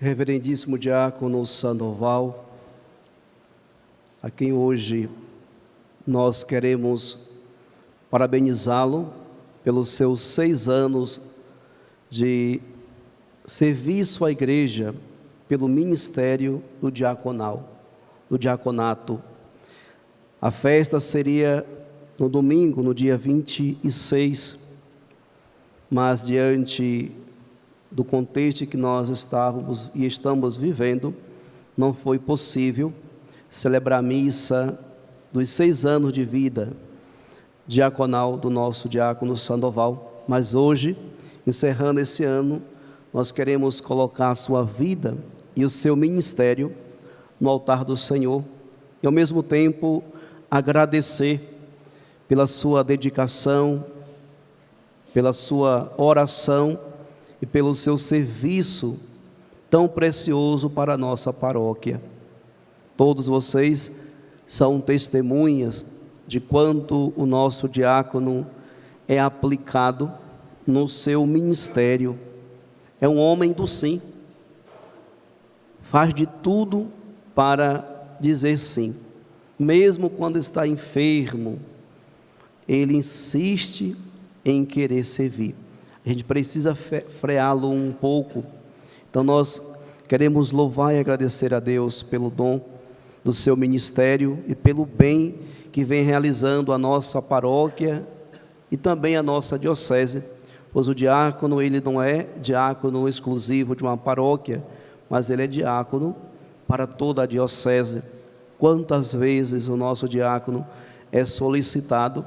Reverendíssimo Diácono Sandoval, a quem hoje nós queremos parabenizá-lo pelos seus 6 anos de serviço à igreja pelo ministério do diaconato. A festa seria no domingo, no dia 26, mas diante do contexto que nós estávamos e estamos vivendo, não foi possível celebrar a missa dos 6 anos de vida diaconal do nosso diácono Sandoval. Mas hoje, encerrando esse ano, nós queremos colocar a sua vida e o seu ministério no altar do Senhor e ao mesmo tempo agradecer pela sua dedicação, pela sua oração e pelo seu serviço tão precioso para a nossa paróquia. Todos vocês são testemunhas de quanto o nosso diácono é aplicado no seu ministério. É um homem do sim, faz de tudo para dizer sim, mesmo quando está enfermo, ele insiste em querer servir. A gente precisa freá-lo um pouco. Então nós queremos louvar e agradecer a Deus pelo dom do seu ministério e pelo bem que vem realizando a nossa paróquia e também a nossa diocese, pois o diácono, ele não é diácono exclusivo de uma paróquia, mas ele é diácono para toda a diocese. Quantas vezes o nosso diácono é solicitado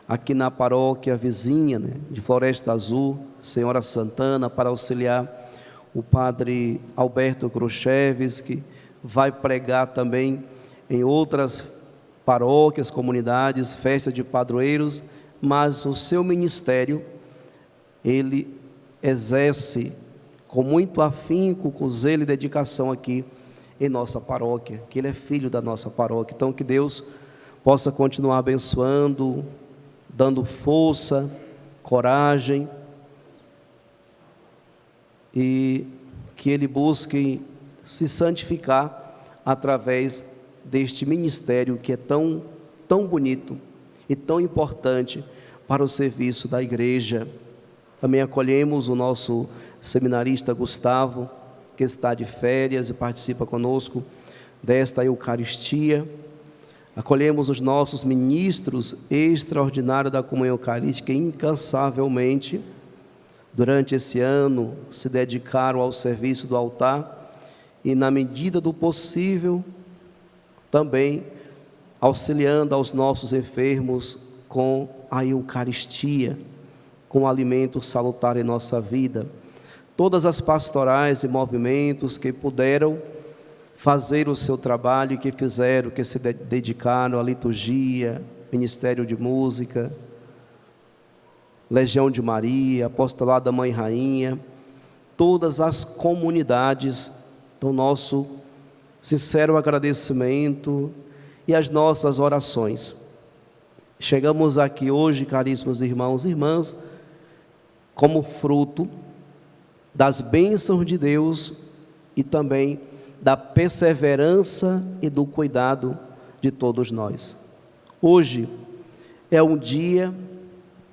aqui na paróquia vizinha, de Floresta Azul, Senhora Santana, para auxiliar o padre Alberto Khrushchevs, que vai pregar também em outras paróquias, comunidades, festas de padroeiros, mas o seu ministério, ele exerce com muito afinco, com zelo e dedicação aqui em nossa paróquia, que ele é filho da nossa paróquia. Então que Deus possa continuar abençoando, dando força, coragem, e que ele busque se santificar através deste ministério que é tão bonito e tão importante para o serviço da igreja. Também acolhemos o nosso seminarista Gustavo, que está de férias e participa conosco desta Eucaristia. Acolhemos os nossos ministros extraordinários da comunhão eucarística, que incansavelmente, durante esse ano, se dedicaram ao serviço do altar e, na medida do possível, também auxiliando aos nossos enfermos com a Eucaristia, com o alimento salutar em nossa vida. Todas as pastorais e movimentos que puderam fazer o seu trabalho e que fizeram, que se dedicaram à liturgia, Ministério de Música, Legião de Maria, Apostolado da Mãe Rainha, todas as comunidades, do nosso sincero agradecimento e as nossas orações. Chegamos aqui hoje, caríssimos irmãos e irmãs, como fruto das bênçãos de Deus e também da perseverança e do cuidado de todos nós. Hoje é um dia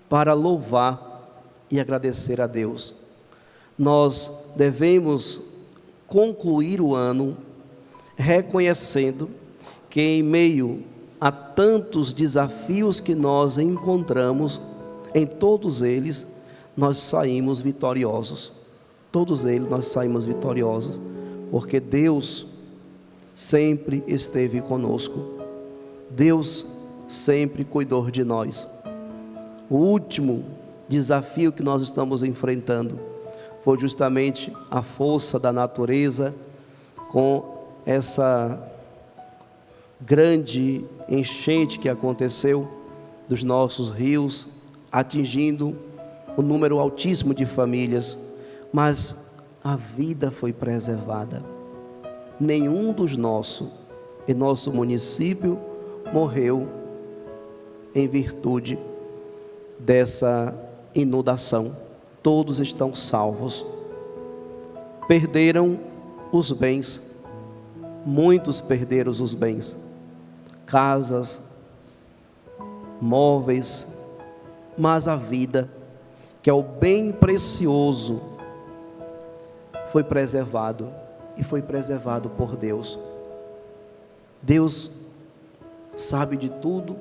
para louvar e agradecer a Deus. Nós devemos concluir o ano reconhecendo que, em meio a tantos desafios que nós encontramos, em todos eles nós saímos vitoriosos. Todos eles nós saímos vitoriosos, porque Deus sempre esteve conosco, Deus sempre cuidou de nós. O último desafio que nós estamos enfrentando foi justamente a força da natureza, com essa grande enchente que aconteceu dos nossos rios, atingindo um número altíssimo de famílias, mas a vida foi preservada. Nenhum dos nossos, em nosso município, morreu em virtude dessa inundação. Todos estão salvos. Perderam os bens. Muitos perderam os bens, casas, móveis, mas a vida, que é o bem precioso, foi preservado, e foi preservado por Deus. Deus sabe de tudo,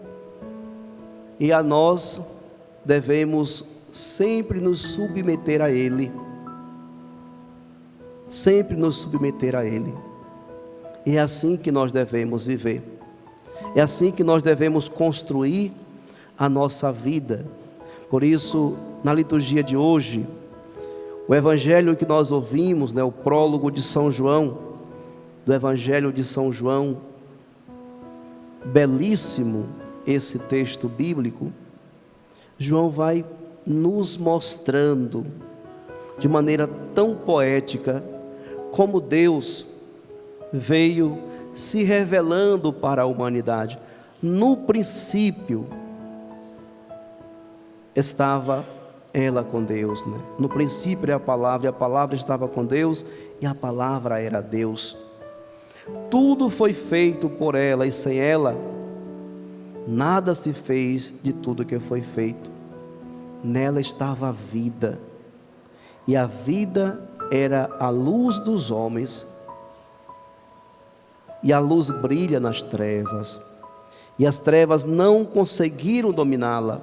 e a nós devemos sempre nos submeter a Ele, sempre nos submeter a Ele. E é assim que nós devemos viver, é assim que nós devemos construir a nossa vida. Por isso, na liturgia de hoje, o evangelho que nós ouvimos, o prólogo de São João, do evangelho de São João, belíssimo esse texto bíblico. João vai nos mostrando de maneira tão poética como Deus veio se revelando para a humanidade. No princípio estava ela com Deus, No princípio era a palavra, e a palavra estava com Deus, e a palavra era Deus. Tudo foi feito por ela, e sem ela nada se fez de tudo que foi feito. Nela estava a vida, e a vida era a luz dos homens, e a luz brilha nas trevas, e as trevas não conseguiram dominá-la.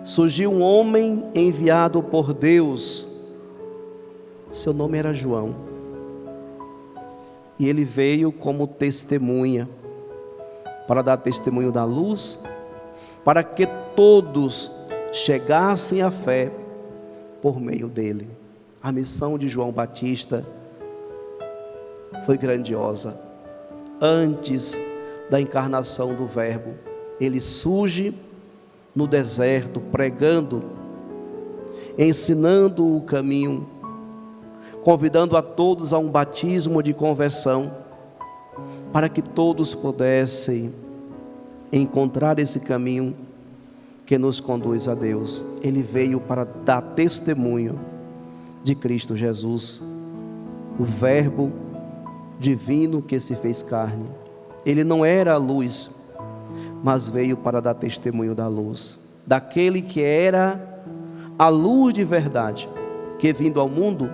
Surgiu um homem enviado por Deus, seu nome era João, e ele veio como testemunha, para dar testemunho da luz, para que todos chegassem à fé por meio dele. A missão de João Batista foi grandiosa. Antes da encarnação do Verbo, ele surge no deserto, pregando, ensinando o caminho, convidando a todos a um batismo de conversão, para que todos pudessem encontrar esse caminho que nos conduz a Deus. Ele veio para dar testemunho de Cristo Jesus, o Verbo divino que se fez carne. Ele não era a luz, mas veio para dar testemunho da luz, daquele que era a luz de verdade, que vindo ao mundo,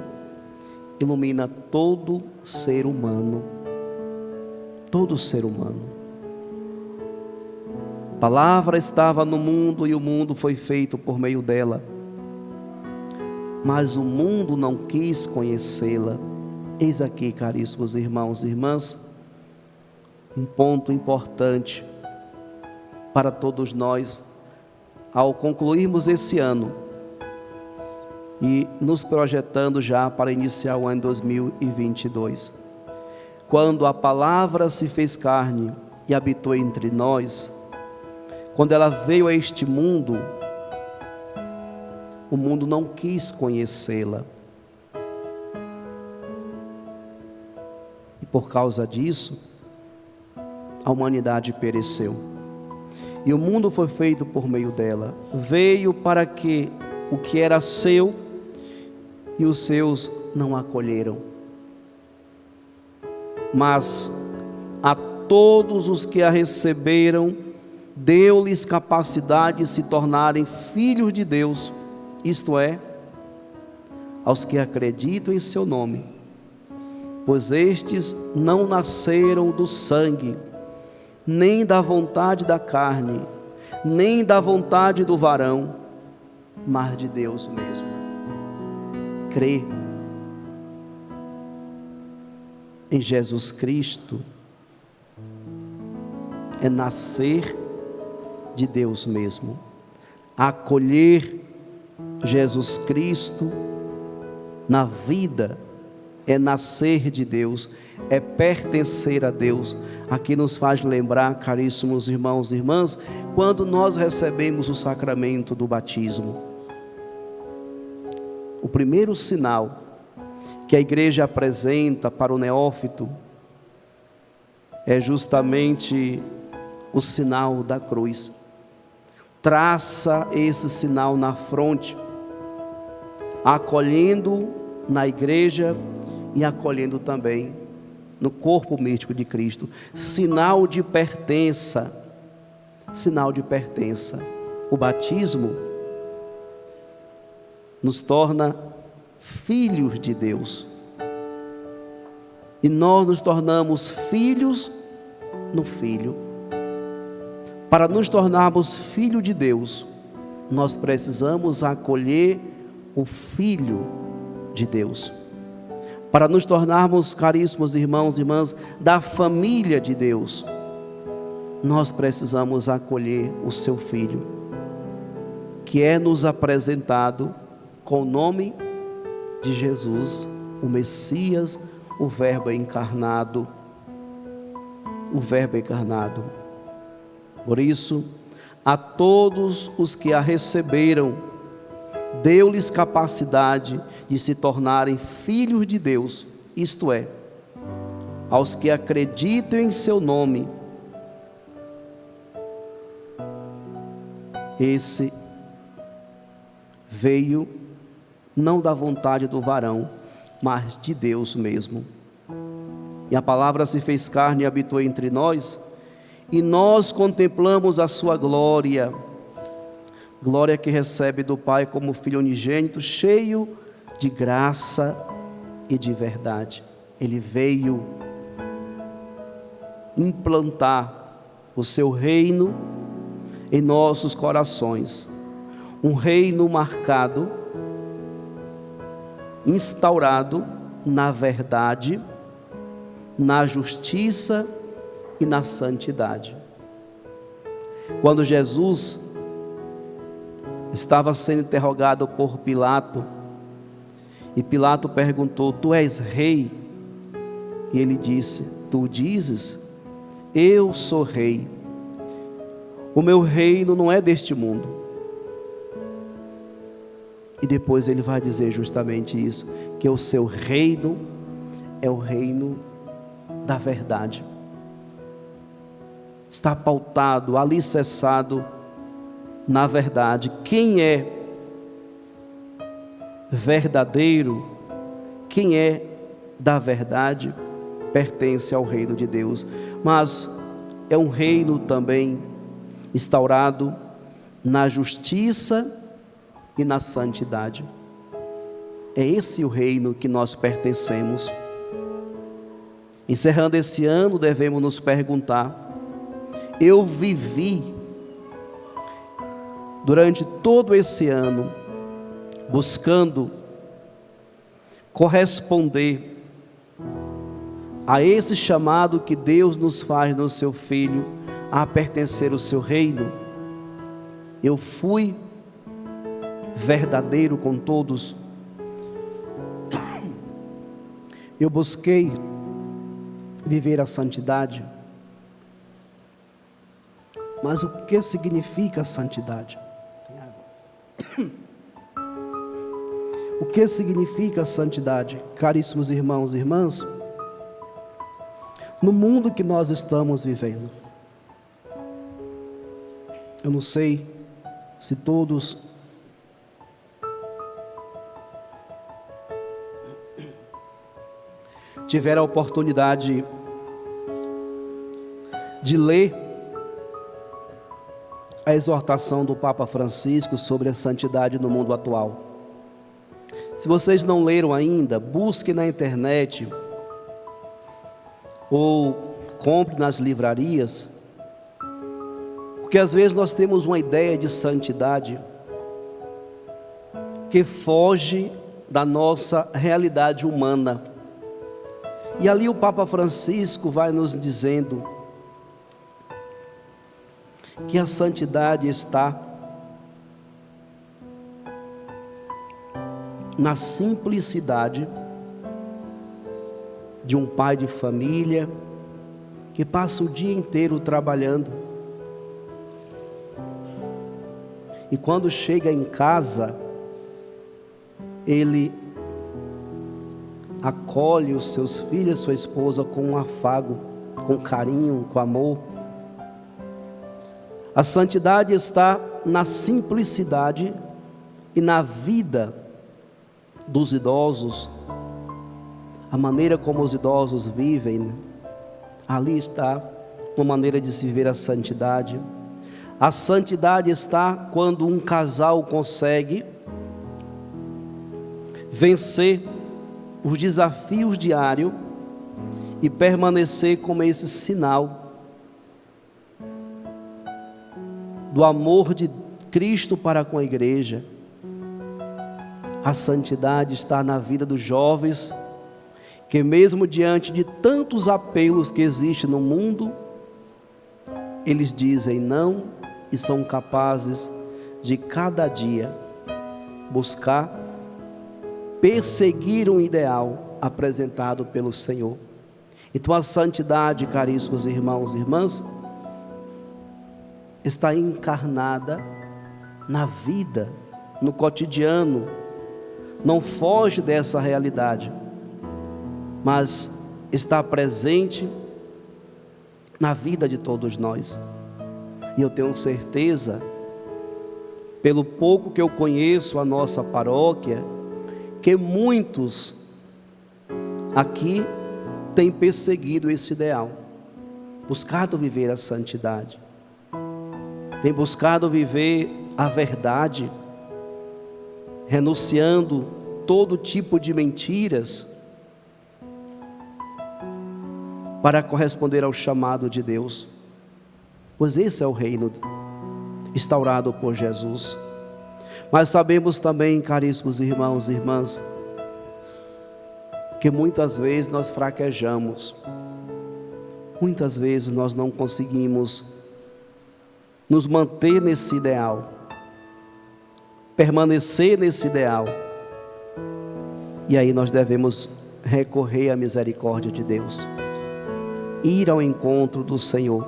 ilumina todo ser humano. Todo ser humano. A palavra estava no mundo, e o mundo foi feito por meio dela, mas o mundo não quis conhecê-la. Eis aqui, caríssimos irmãos e irmãs, um ponto importante para todos nós, ao concluirmos esse ano e nos projetando já para iniciar o ano 2022. Quando a palavra se fez carne e habitou entre nós, quando ela veio a este mundo, o mundo não quis conhecê-la. E por causa disso, a humanidade pereceu. E o mundo foi feito por meio dela. Veio para que o que era seu, e os seus não acolheram. Mas a todos os que a receberam, deu-lhes capacidade de se tornarem filhos de Deus, isto é, aos que acreditam em seu nome. Pois estes não nasceram do sangue, nem da vontade da carne, nem da vontade do varão, mas de Deus mesmo. Crê em Jesus Cristo é nascer de Deus mesmo. Acolher Jesus Cristo na vida é nascer de Deus, é pertencer a Deus. Aqui nos faz lembrar, caríssimos irmãos e irmãs, quando nós recebemos o sacramento do batismo. O primeiro sinal que a igreja apresenta para o neófito é justamente o sinal da cruz. Traça esse sinal na fronte, acolhendo na igreja e acolhendo também no corpo místico de Cristo. Sinal de pertença. Sinal de pertença. O batismo nos torna filhos de Deus. E nós nos tornamos filhos no Filho. Para nos tornarmos filho de Deus, nós precisamos acolher o Filho de Deus. Para nos tornarmos, caríssimos irmãos e irmãs, da família de Deus, nós precisamos acolher o seu Filho, que é nos apresentado com o nome de Jesus, o Messias, o Verbo encarnado. O Verbo encarnado. Por isso, a todos os que a receberam, deu-lhes capacidade de se tornarem filhos de Deus, isto é, aos que acreditam em seu nome. Esse veio não da vontade do varão, mas de Deus mesmo. E a palavra se fez carne e habitou entre nós, e nós contemplamos a sua glória, glória que recebe do Pai como Filho unigênito, cheio de graça e de verdade. Ele veio implantar o seu reino em nossos corações, um reino marcado, instaurado na verdade, na justiça e na santidade. Quando Jesus estava sendo interrogado por Pilato, e Pilato perguntou: tu és rei? E ele disse: tu dizes, eu sou rei. O meu reino não é deste mundo. E depois ele vai dizer justamente isso, que o seu reino é o reino da verdade. Está pautado, alicerçado na verdade. Quem é verdadeiro, quem é da verdade, pertence ao reino de Deus. Mas é um reino também instaurado na justiça e na santidade. É esse o reino que nós pertencemos. Encerrando esse ano, devemos nos perguntar: eu vivi durante todo esse ano buscando corresponder a esse chamado que Deus nos faz no seu Filho a pertencer ao seu reino? Eu fui verdadeiro com todos? Eu busquei viver a santidade? Mas o que significa a santidade? O que significa a santidade, caríssimos irmãos e irmãs? No mundo que nós estamos vivendo, eu não sei se todos tiveram a oportunidade de ler a exortação do Papa Francisco sobre a santidade no mundo atual. Se vocês não leram ainda, busque na internet ou compre nas livrarias, porque às vezes nós temos uma ideia de santidade que foge da nossa realidade humana. E ali o Papa Francisco vai nos dizendo que a santidade está na simplicidade de um pai de família que passa o dia inteiro trabalhando, e quando chega em casa, ele acolhe os seus filhos, sua esposa, com um afago, com carinho, com amor. A santidade está na simplicidade e na vida dos idosos, a maneira como os idosos vivem, né? Ali está uma maneira de se viver a santidade. A santidade está quando um casal consegue vencer os desafios diários e permanecer como esse sinal do amor de Cristo para com a igreja. A santidade está na vida dos jovens, que mesmo diante de tantos apelos que existem no mundo, eles dizem não e são capazes de cada dia buscar, perseguir um ideal apresentado pelo Senhor. Então a santidade, caríssimos irmãos e irmãs, está encarnada na vida, no cotidiano, não foge dessa realidade, mas está presente na vida de todos nós. E eu tenho certeza, pelo pouco que eu conheço a nossa paróquia, que muitos aqui têm perseguido esse ideal, buscado viver a santidade, têm buscado viver a verdade, renunciando todo tipo de mentiras para corresponder ao chamado de Deus, pois esse é o reino instaurado por Jesus. Mas sabemos também, caríssimos irmãos e irmãs, que muitas vezes nós fraquejamos, muitas vezes nós não conseguimos nos manter nesse ideal, permanecer nesse ideal, e aí nós devemos recorrer à misericórdia de Deus, ir ao encontro do Senhor.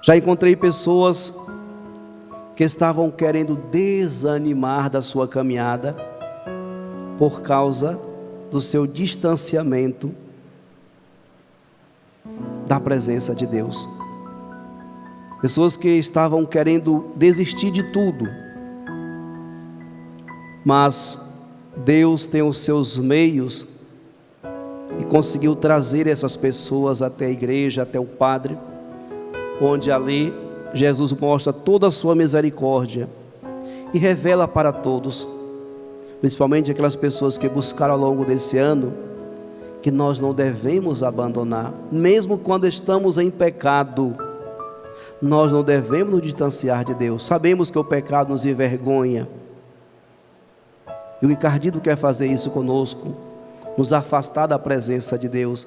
Já encontrei pessoas que estavam querendo desanimar da sua caminhada por causa do seu distanciamento da presença de Deus. Pessoas que estavam querendo desistir de tudo, mas Deus tem os seus meios e conseguiu trazer essas pessoas até a igreja, até o Padre, onde ali Jesus mostra toda a sua misericórdia e revela para todos, principalmente aquelas pessoas que buscaram ao longo desse ano, que nós não devemos abandonar, mesmo quando estamos em pecado, nós não devemos nos distanciar de Deus. Sabemos que o pecado nos envergonha, e o encardido quer fazer isso conosco, nos afastar da presença de Deus,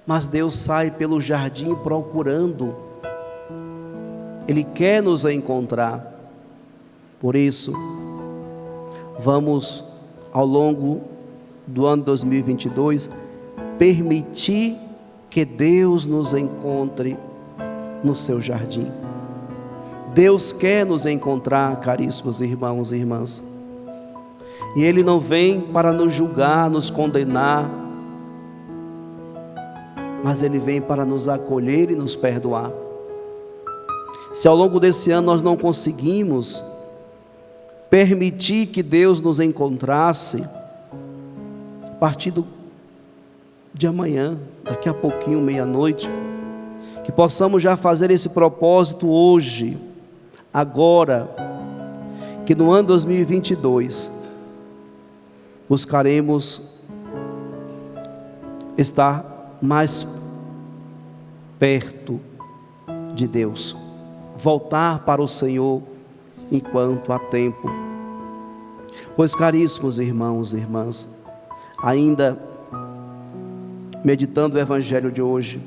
mas Deus sai pelo jardim procurando, Ele quer nos encontrar. Por isso, vamos ao longo do ano 2022 permitir que Deus nos encontre no seu jardim. Deus quer nos encontrar, caríssimos irmãos e irmãs, e Ele não vem para nos julgar, nos condenar, mas Ele vem para nos acolher e nos perdoar. Se ao longo desse ano nós não conseguimos permitir que Deus nos encontrasse, a partir de amanhã, daqui a pouquinho, meia-noite, que possamos já fazer esse propósito hoje, agora, que no ano 2022 buscaremos estar mais perto de Deus, voltar para o Senhor enquanto há tempo. Pois, caríssimos irmãos e irmãs, ainda meditando o Evangelho de hoje,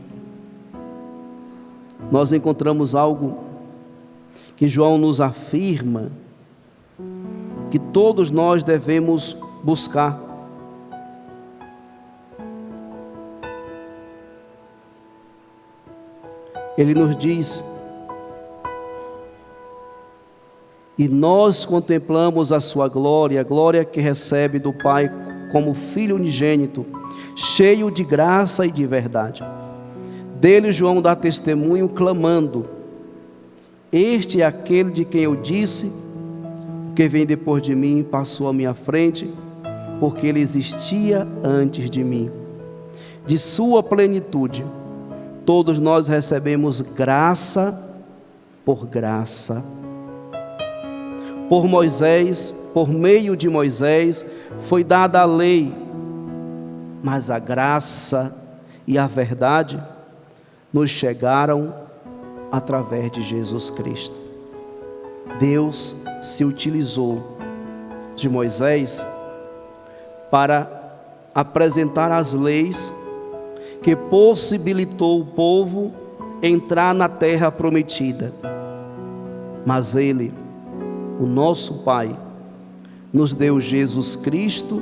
nós encontramos algo que João nos afirma, que todos nós devemos buscar. Ele nos diz: e nós contemplamos a sua glória, a glória que recebe do Pai como Filho unigênito, cheio de graça e de verdade. Dele João dá testemunho, clamando: este é aquele de quem eu disse: o que vem depois de mim passou à minha frente, porque ele existia antes de mim. De sua plenitude, todos nós recebemos graça por graça. Por Moisés, por meio de Moisés, foi dada a lei, mas a graça e a verdade nos chegaram através de Jesus Cristo. Deus se utilizou de Moisés para apresentar as leis que possibilitou o povo entrar na terra prometida. Mas Ele, o nosso Pai, nos deu Jesus Cristo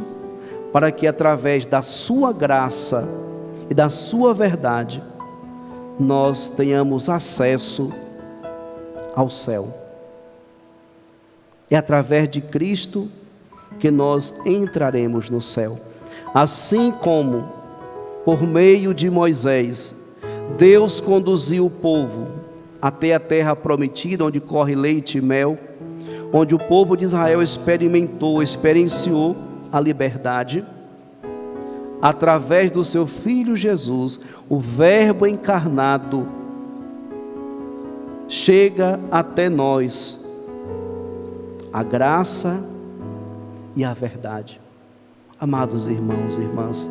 para que através da sua graça e da sua verdade nós tenhamos acesso ao céu. É através de Cristo que nós entraremos no céu. Assim como por meio de Moisés Deus conduziu o povo até a terra prometida, onde corre leite e mel, onde o povo de Israel experienciou a liberdade. Através do seu Filho Jesus, o Verbo encarnado chega até nós a graça e a verdade. Amados irmãos e irmãs,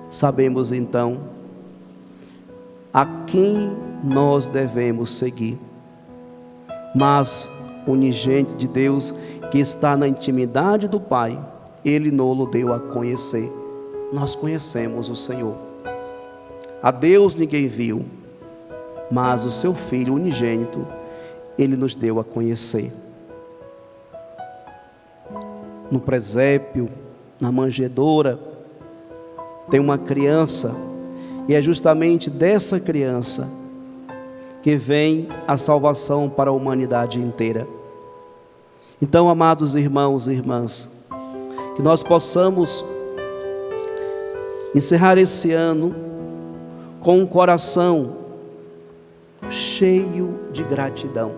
sabemos então a quem nós devemos seguir. Mas o unigênito de Deus, que está na intimidade do Pai, Ele nos deu a conhecer. Nós conhecemos o Senhor. A Deus ninguém viu, mas o seu Filho unigênito, Ele nos deu a conhecer. No presépio, na manjedoura, tem uma criança, e é justamente dessa criança que vem a salvação para a humanidade inteira. Então, amados irmãos e irmãs, que nós possamos encerrar esse ano com um coração cheio de gratidão,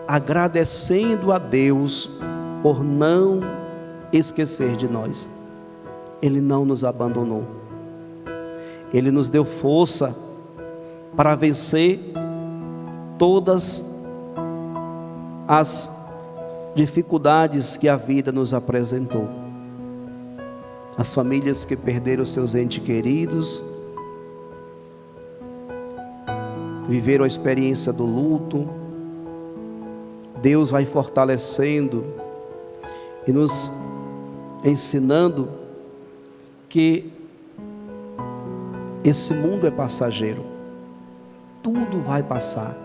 agradecendo a Deus por não esquecer de nós. Ele não nos abandonou. Ele nos deu força para vencer todas as dificuldades que a vida nos apresentou. As famílias que perderam seus entes queridos, viveram a experiência do luto. Deus vai fortalecendo e nos ensinando que esse mundo é passageiro, tudo vai passar,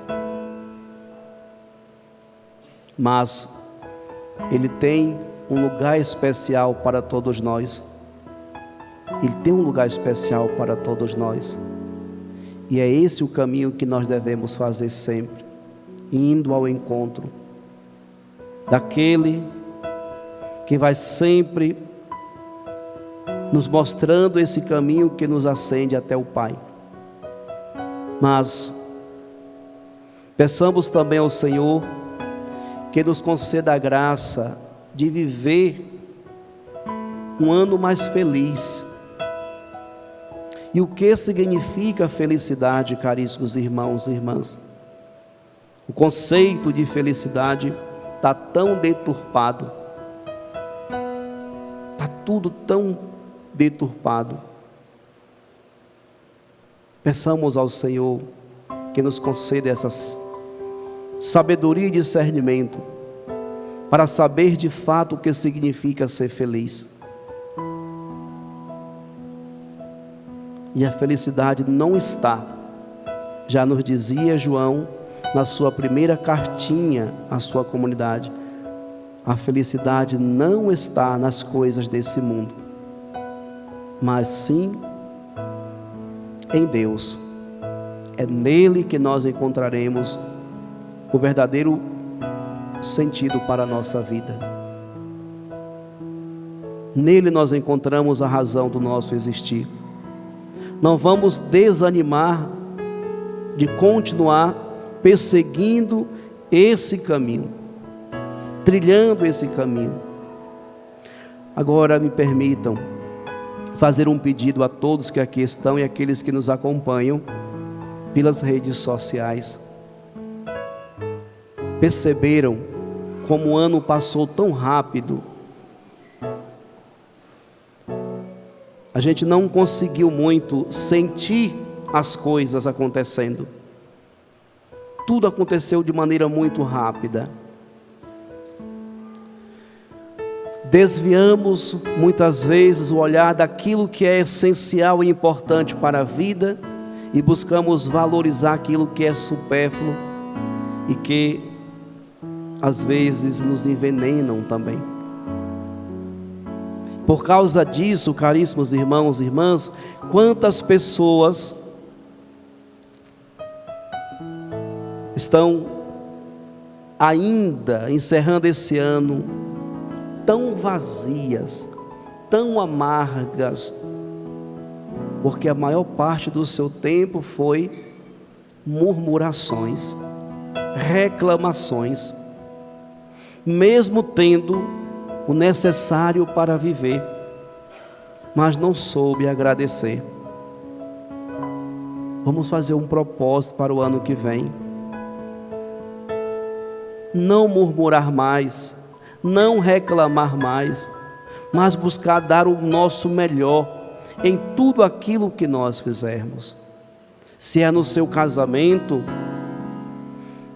mas Ele tem um lugar especial para todos nós. Ele tem um lugar especial para todos nós, e é esse o caminho que nós devemos fazer sempre, indo ao encontro daquele que vai sempre nos mostrando esse caminho que nos acende até o Pai. Mas peçamos também ao Senhor que nos conceda a graça de viver um ano mais feliz. E o que significa felicidade, caríssimos irmãos e irmãs? O conceito de felicidade está tão deturpado, está tudo tão deturpado. Peçamos ao Senhor que nos conceda essa sabedoria e discernimento para saber de fato o que significa ser feliz. E a felicidade não está, já nos dizia João na sua primeira cartinha à sua comunidade, a felicidade não está nas coisas desse mundo, mas sim em Deus. É nele que nós encontraremos o verdadeiro sentido para a nossa vida. Nele nós encontramos a razão do nosso existir. Não vamos desanimar de continuar perseguindo esse caminho, trilhando esse caminho. Agora me permitam fazer um pedido a todos que aqui estão e aqueles que nos acompanham pelas redes sociais. Perceberam como o ano passou tão rápido? A gente não conseguiu muito sentir as coisas acontecendo. Tudo aconteceu de maneira muito rápida. Desviamos muitas vezes o olhar daquilo que é essencial e importante para a vida e buscamos valorizar aquilo que é supérfluo e que às vezes nos envenenam também. Por causa disso, caríssimos irmãos e irmãs, quantas pessoas estão ainda encerrando esse ano tão vazias, tão amargas, porque a maior parte do seu tempo foi murmurações, reclamações, mesmo tendo o necessário para viver, mas não soube agradecer. Vamos fazer um propósito para o ano que vem: não murmurar mais, não reclamar mais, mas buscar dar o nosso melhor em tudo aquilo que nós fizermos. Se é no seu casamento,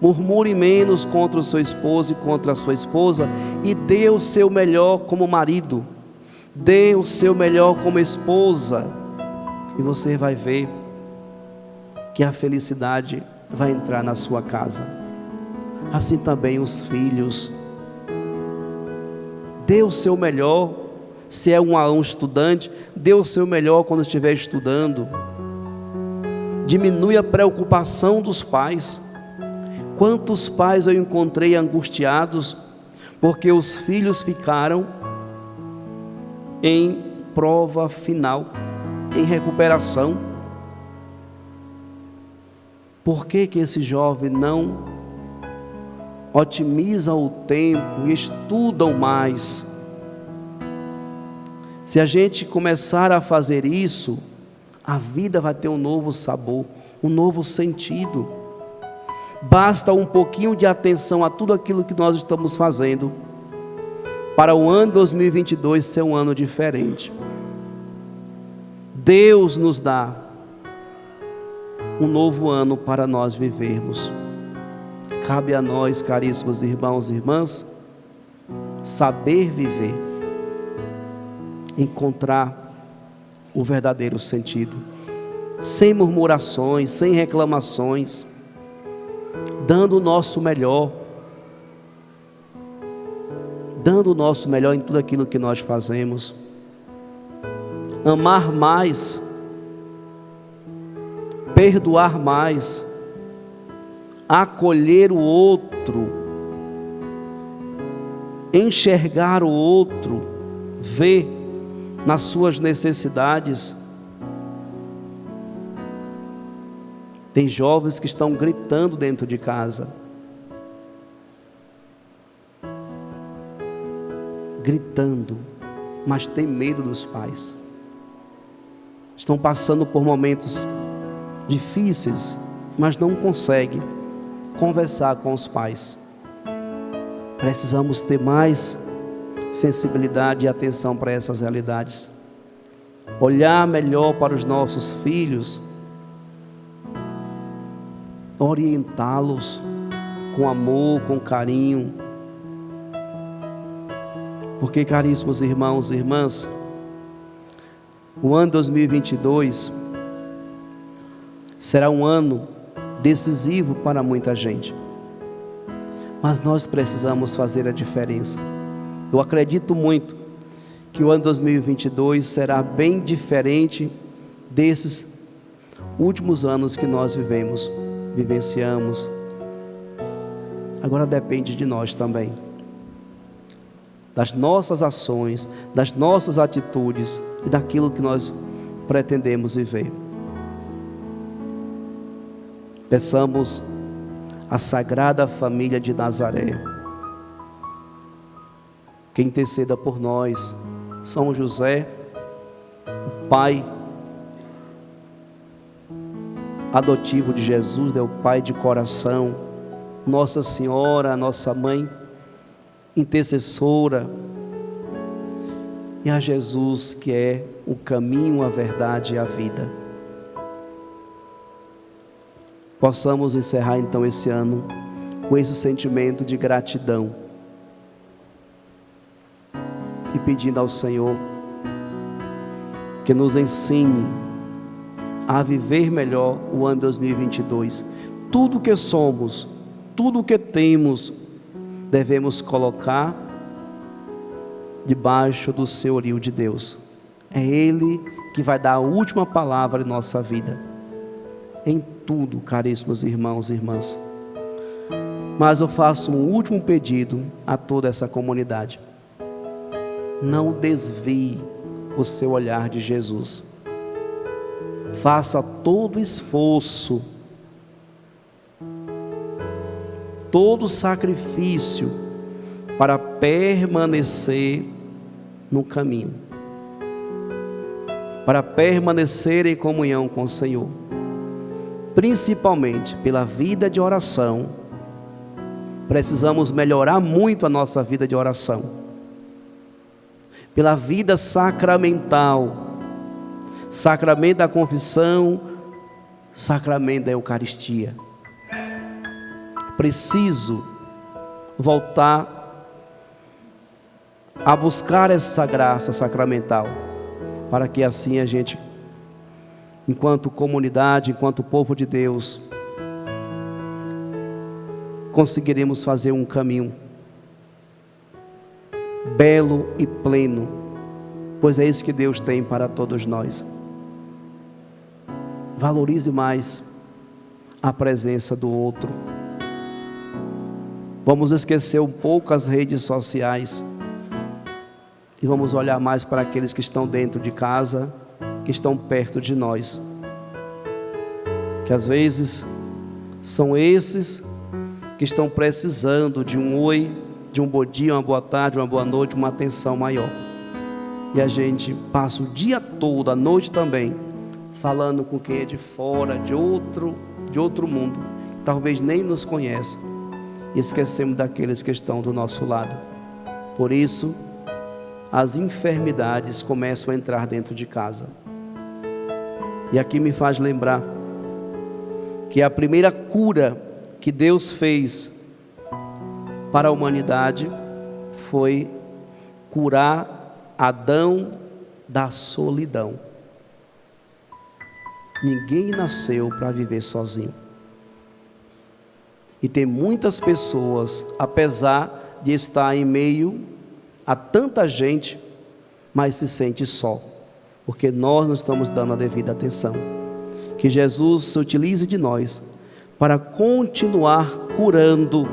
murmure menos contra o seu esposo e contra a sua esposa e dê o seu melhor como marido, dê o seu melhor como esposa, e você vai ver que a felicidade vai entrar na sua casa. Assim também os filhos. Dê o seu melhor. Se é um estudante, dê o seu melhor quando estiver estudando. Diminui a preocupação dos pais. Quantos pais eu encontrei angustiados porque os filhos ficaram em prova final, em recuperação. Por que esse jovem não otimiza o tempo e estudam mais? Se a gente começar a fazer isso, a vida vai ter um novo sabor, um novo sentido. Basta um pouquinho de atenção a tudo aquilo que nós estamos fazendo para o ano 2022 ser um ano diferente. Deus nos dá um novo ano para nós vivermos. Cabe a nós, caríssimos irmãos e irmãs, saber viver, encontrar o verdadeiro sentido, sem murmurações, sem reclamações, dando o nosso melhor, em tudo aquilo que nós fazemos. Amar mais, perdoar mais, acolher o outro, enxergar o outro, ver nas suas necessidades. Tem jovens que estão gritando dentro de casa, gritando, mas tem medo dos pais. Estão passando por momentos difíceis, mas não conseguem conversar com os pais. Precisamos ter mais sensibilidade e atenção para essas realidades. Olhar melhor para os nossos filhos, orientá-los com amor, com carinho. Porque, caríssimos irmãos e irmãs, o ano 2022 será um ano decisivo para muita gente, mas nós precisamos fazer a diferença. Eu acredito muito que o ano 2022 será bem diferente desses últimos anos que nós vivenciamos. Agora depende de nós também, das nossas ações, das nossas atitudes e daquilo que nós pretendemos viver. Peçamos a Sagrada Família de Nazaré que interceda por nós São José, o pai adotivo de Jesus, o pai de coração, Nossa Senhora, a nossa mãe intercessora, e a Jesus, que é o caminho, a verdade e a vida. Possamos encerrar então esse ano com esse sentimento de gratidão e pedindo ao Senhor que nos ensine a viver melhor o ano 2022. Tudo que somos, tudo que temos, devemos colocar debaixo do senhorio de Deus. É Ele que vai dar a última palavra em nossa vida, em tudo, caríssimos irmãos e irmãs. Mas eu faço um último pedido a toda essa comunidade: não desvie o seu olhar de Jesus. Faça todo esforço, todo sacrifício para permanecer no caminho, para permanecer em comunhão com o Senhor, principalmente pela vida de oração. Precisamos melhorar muito a nossa vida de oração, pela vida sacramental, sacramento da confissão, sacramento da Eucaristia. Preciso voltar a buscar essa graça sacramental, para que assim a gente, enquanto comunidade, enquanto povo de Deus, conseguiremos fazer um caminho belo e pleno, pois é isso que Deus tem para todos nós. Valorize mais a presença do outro. Vamos esquecer um pouco as redes sociais e vamos olhar mais para aqueles que estão dentro de casa, que estão perto de nós, que às vezes são esses que estão precisando de um oi, de um bom dia, uma boa tarde, uma boa noite, uma atenção maior. E a gente passa o dia todo, a noite também, falando com quem é de fora, de outro mundo, que talvez nem nos conheça, e esquecemos daqueles que estão do nosso lado. Por isso, as enfermidades começam a entrar dentro de casa. E aqui me faz lembrar que a primeira cura que Deus fez para a humanidade foi curar Adão da solidão. Ninguém nasceu para viver sozinho. E tem muitas pessoas, apesar de estar em meio a tanta gente, mas se sente só, porque nós não estamos dando a devida atenção. Que Jesus se utilize de nós para continuar curando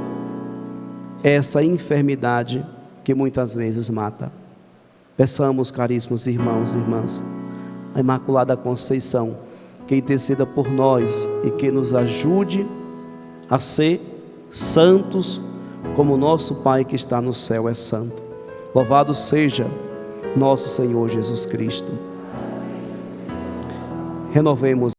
essa enfermidade que muitas vezes mata. Peçamos, caríssimos irmãos e irmãs, a Imaculada Conceição, que interceda por nós e que nos ajude a ser santos, como nosso Pai que está no céu é santo. Louvado seja nosso Senhor Jesus Cristo. Renovemos